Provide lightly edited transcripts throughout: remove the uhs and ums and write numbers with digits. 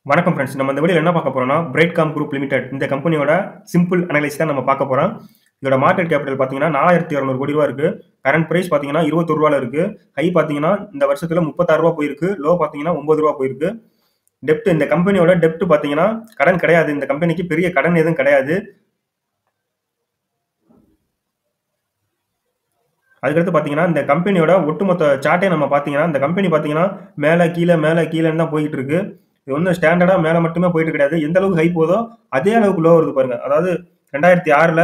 வணக்கம் ஃப்ரெண்ட்ஸ். நம்ம இந்த வீடியோல என்ன பார்க்க போறோம்னா, பிரைட்காம் குரூப் லிமிடெட் இந்த கம்பெனியோட சிம்பிள் அனலைஸ் தான் நம்ம பார்க்க போறோம். இதோட மார்க்கெட் கேபிட்டல் பார்த்தீங்கன்னா, ரூ. 4200 கோடி இருக்கு. கரண்ட் பிரைஸ் பார்த்தீங்கன்னா, ரூ. 21ல இருக்கு. ஹை பார்த்தீங்கன்னா, இந்த வருஷத்துல ரூ. 36 போயிருக்கு. லோ பார்த்தீங்கன்னா, ரூ. 9 போயிருக்கு. டெப்ட் இந்த கம்பெனியோட டெப்ட் பார்த்தீங்கன்னா, கடன் கிடையாது. இந்த கம்பெனிக்கு பெரிய கடன் எதுவும் கிடையாது. அதுக்கடுத்து பார்த்தீங்கன்னா, இந்த கம்பெனியோட ஒட்டுமொத்த சார்ட்டே நம்ம பார்த்தீங்கன்னா, இந்த கம்பெனி பார்த்தீங்கன்னா, மேல கீழன்னு தான் போயிட்டு இருக்கு. இது ஒன்றும் ஸ்டாண்டர்டா மேல மட்டுமே போயிட்டு கிடையாது. எந்த அளவுக்கு ஹை போதோ அதே அளவுக்கு லோ வருது பாருங்க. அதாவது 2006ல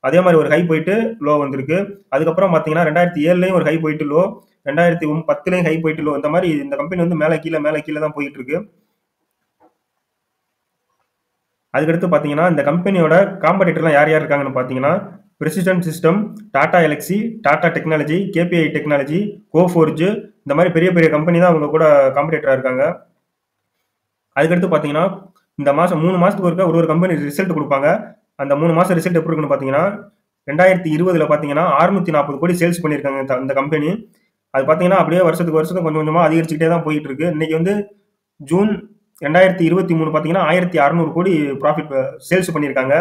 அதே மாதிரி ஒரு ஹை போயிட்டு லோ வந்திருக்கு. அதுக்கப்புறம் பார்த்தீங்கன்னா 2007லயும் ஒரு ஹை போயிட்டு லோ, 2010லயும் ஹை போயிட்டு லோ. இந்த மாதிரி இந்த கம்பெனி வந்து மேல கீழ தான் போயிட்டு இருக்கு. அதுக்கடுத்து பார்த்தீங்கன்னா இந்த கம்பெனியோட காம்படிட்டர்லாம் யார் யார் இருக்காங்கன்னு பார்த்தீங்கன்னா, persistent system, Tata Elxsi, Tata technology, KPI technology, Coforge இந்த மாதிரி பெரிய பெரிய கம்பெனி தான் அவங்க கூட காம்படிட்டரா இருக்காங்க. அதுக்கடுத்து பார்த்தீங்கன்னா, இந்த மாசம் 3 மாசத்துக்கு ஒருக்கா ஒரு கம்பெனி ரிசல்ட் குடுப்பாங்க. அந்த 3 மாசம் ரிசல்ட் எப்படி இருக்குன்னு பார்த்தீங்கன்னா, 2020ல பார்த்தீங்கன்னா, 640 கோடி சேல்ஸ் பண்ணியிருக்காங்க இந்த கம்பெனி. அது பார்த்தீங்கன்னா, அப்படியே வருஷத்துக்கு கொஞ்சம் கொஞ்சமா அதிகரிச்சுக்கிட்டே தான் போயிட்டு இருக்கு. இன்னைக்கு வந்து ஜூன் 2023 பார்த்தீங்கன்னா, 1600 கோடி ப்ராஃபிட் சேல்ஸ் பண்ணியிருக்காங்க.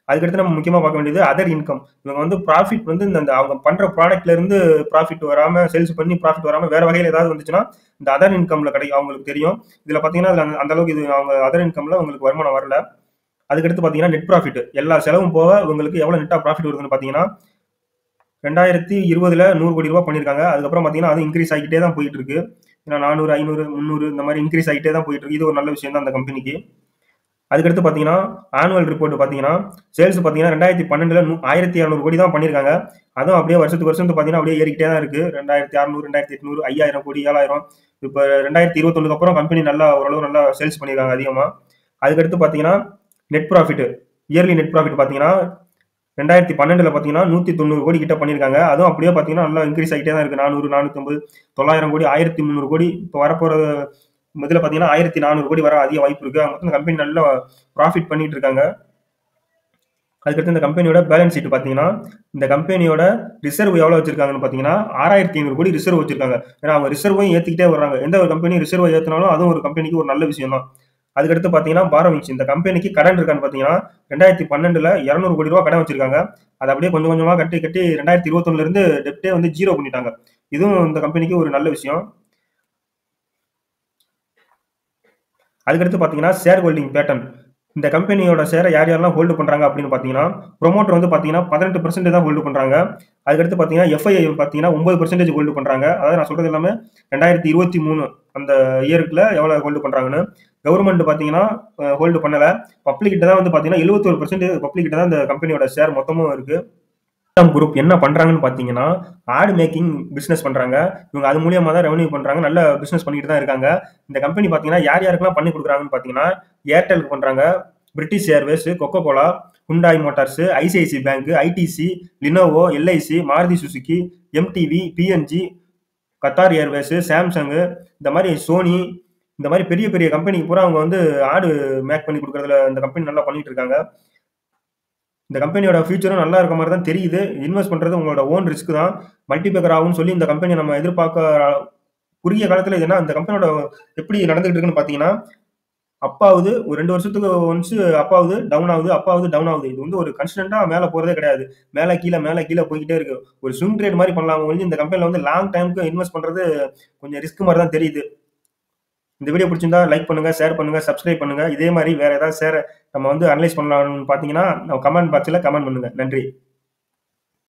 அதுக்கடுத்து நம்ம முக்கியமா பார்க்க வேண்டியது அதர் இன்கம். இவங்க வந்து ப்ராஃபிட் வந்து இந்த அவங்க பண்ற ப்ராடக்ட்ல இருந்து ப்ராஃபிட் வராம சேல்ஸ் பண்ணி ப்ராஃபிட் வராம வேற வகையில ஏதாவது வந்துச்சுன்னா, இந்த அதர் இன்கம்ல கிடைக்கும் அவங்களுக்கு தெரியும். இதுல பார்த்தீங்கன்னா, அதுல அந்த அளவுக்கு இது அவங்க அதர் இன்கம்ல உங்களுக்கு வருமானம் வரல. அதுக்கடுத்து பார்த்தீங்கன்னா, நெட் ப்ராஃபிட் எல்லா செலவும் போக உங்களுக்கு எவ்வளவு நெட்டா ப்ராஃபிட் வருதுன்னு பார்த்தீங்கன்னா, 2020ல ரூ. 100 கோடி பண்ணியிருக்காங்க. அதுக்கப்புறம் பார்த்தீங்கன்னா, அது இன்க்ரீஸ் ஆகிட்டே தான் போயிட்டு இருக்கு. ஏன்னா 400, 500, 300 இந்த மாதிரி இன்க்ரீஸ் ஆகிட்டே தான் போயிட்டு இருக்கு. இது ஒரு நல்ல விஷயம் தான் அந்த கம்பெனிக்கு. அதுக்கடுத்து பார்த்தீங்கன்னா, ஆனுவல் ரிப்போர்ட் பார்த்தீங்கன்னா, சேல்ஸ் பார்த்தீங்கன்னா 2012ல 1200 கோடி தான் பண்ணியிருக்காங்க. அதுவும் அப்படியே வருஷத்துக்கு வருஷம் பார்த்தீங்கன்னா, அப்படியே ஏறிக்கிட்டே தான் இருக்கு. 2600, 2800, 5000 கோடி, 7000. இப்ப 2021க்கு அப்புறம் கம்பெனி நல்லா ஓரளவு நல்லா சேல்ஸ் பண்ணியிருக்காங்க அதிகமா. அதுக்கடுத்து பார்த்தீங்கன்னா, net profit yearly net profit பார்த்தீங்கன்னா, 2012ல பார்த்தீங்கன்னா 190 கோடி கிட்ட பண்ணியிருக்காங்க. அதுவும் அப்படியே பார்த்தீங்கன்னா, நல்லா இன்க்ரீஸ் ஆகிட்டே தான் இருக்கு. 400, 450, 900 கோடி, 1300 கோடி. இப்போ வரப்போற இதுல பார்த்தீங்கன்னா 1400 கோடி வர அதிக வாய்ப்பு இருக்கு. மொத்தம் இந்த கம்பெனி நல்லா ப்ராஃபிட் பண்ணிட்டு இருக்காங்க. அதுக்கடுத்து இந்த கம்பெனியோட பேலன்ஸ் ஷீட் பார்த்தீங்கன்னா, இந்த கம்பெனியோட ரிசர்வ் எவ்வளவு வச்சிருக்காங்கன்னு பார்த்தீங்கன்னா, 6500 கோடி ரிசர்வ் வச்சிருக்காங்க. ஏன்னா அவங்க ரிசர்வையும் ஏத்திக்கிட்டே வர்றாங்க. எந்த ஒரு கம்பெனி ரிசர்வை ஏத்தினாலும் அதுவும் ஒரு கம்பெனிக்கு ஒரு நல்ல விஷயம் தான். அதுக்கடுத்து பார்த்தீங்கன்னா, பாரோவிங்ஸ் இந்த கம்பெனிக்கு கடன் இருக்கான்னு பார்த்தீங்கன்னா, 2012ல 200 கோடி ரூபாய் கடன் வச்சிருக்காங்க. அதை அப்படியே கொஞ்சம் கொஞ்சமா கட்டி கட்டி 2021ல இருந்து டெப்டே வந்து ஜீரோ பண்ணிட்டாங்க. இதுவும் இந்த கம்பெனிக்கு ஒரு நல்ல விஷயம். அதுக்கடுத்து பார்த்தீங்கன்னா, ஷேர் ஹோல்டிங் பேட்டர்ன். இந்த கம்பெனியோட ஷேரை யார் யாரெல்லாம் ஹோல்டு பண்றாங்க அப்படின்னு பார்த்தீங்கன்னா, ப்ரொமோட்டர் வந்து பார்த்தீங்கன்னா 18% தான் ஹோல்டு பண்றாங்க. அதுக்கடுத்து பார்த்தீங்கன்னா, எஃப்ஐஐ பார்த்தீங்கன்னா 9% ஹோல்டு பண்றாங்க. அதாவது நான் சொல்றது எல்லாமே 2023 அந்த இயருக்குள்ள எவ்வளவு ஹோல்டு பண்றாங்கன்னு. கவர்மெண்ட் பார்த்தீங்கன்னா ஹோல்டு பண்ணல. பப்ளிக் கிட்ட தான் வந்து பார்த்தீங்கன்னா 71% பப்ளிக் கிட்ட தான் இந்த கம்பெனியோட ஷேர் மொத்தமும் இருக்கு. குரூப் என்ன பண்றாங்கன்னு பாத்தீங்கன்னா, ஆட் மேக்கிங் பிசினஸ் பண்றாங்க. இவங்க அது மூலியமா தான் ரெவென்யூ பண்றாங்க. நல்ல பிசினஸ் பண்ணிட்டு தான் இருக்காங்க. இந்த கம்பெனி பாத்தீங்கன்னா யார் யாருக்கெல்லாம் பண்ணி கொடுக்குறாங்கன்னு பாத்தீங்கன்னா, ஏர்டெலுக்கு பண்றாங்க, British Airways, Coca Cola, Hyundai Motors, ICICI Bank, ITC, Lenovo, LIC, Maruti Suzuki, MTV, P and G, Qatar Airways, Samsung இந்த மாதிரி சோனி இந்த மாதிரி பெரிய பெரிய கம்பெனிக்கு பூரா அவங்க வந்து ஆடு மேக் பண்ணி கொடுக்கறதுல இந்த கம்பெனி நல்லா பண்ணிட்டு இருக்காங்க. இந்த கம்பெனியோட ஃபியூச்சரும் நல்லா இருக்க மாதிரி தான் தெரியுது. இன்வெஸ்ட் பண்றது உங்களோட ஓன் ரிஸ்க் தான். மல்டிபேக்கர் ஆகும்னு சொல்லி இந்த கம்பெனியை நம்ம எதிர்பார்க்க குறுகிய காலத்துல இது என்ன இந்த கம்பெனியோட எப்படி நடந்துகிட்டு இருக்குன்னு பாத்தீங்கன்னா, அப்பாவது ஒரு 2 வருஷத்துக்கு ஒன்ஸ் அப்பாவது டவுன் ஆகுது, அப்பாவது டவுன் ஆகுது. இது வந்து ஒரு கன்ஸ்டன்டா மேல போறதே கிடையாது. மேல கீழ போய்க்கிட்டே இருக்கு. ஒரு ஸ்விங் ட்ரேட் மாதிரி பண்ணலாம் ஒழிஞ்சு இந்த கம்பெனில வந்து லாங் டைம்க்கு இன்வெஸ்ட் பண்றது கொஞ்சம் ரிஸ்க் மாதிரி தான் தெரியுது. இந்த வீடியோ பிடிச்சிருந்தா லைக் பண்ணுங்க, ஷேர் பண்ணுங்க, சப்ஸ்கிரைப் பண்ணுங்க. இதே மாதிரி வேற ஏதாவது நம்ம வந்து அனலைஸ் பண்ணலாம்னு பாத்தீங்கன்னா, கமெண்ட் பாக்ஸ்ல கமெண்ட் பண்ணுங்க. நன்றி.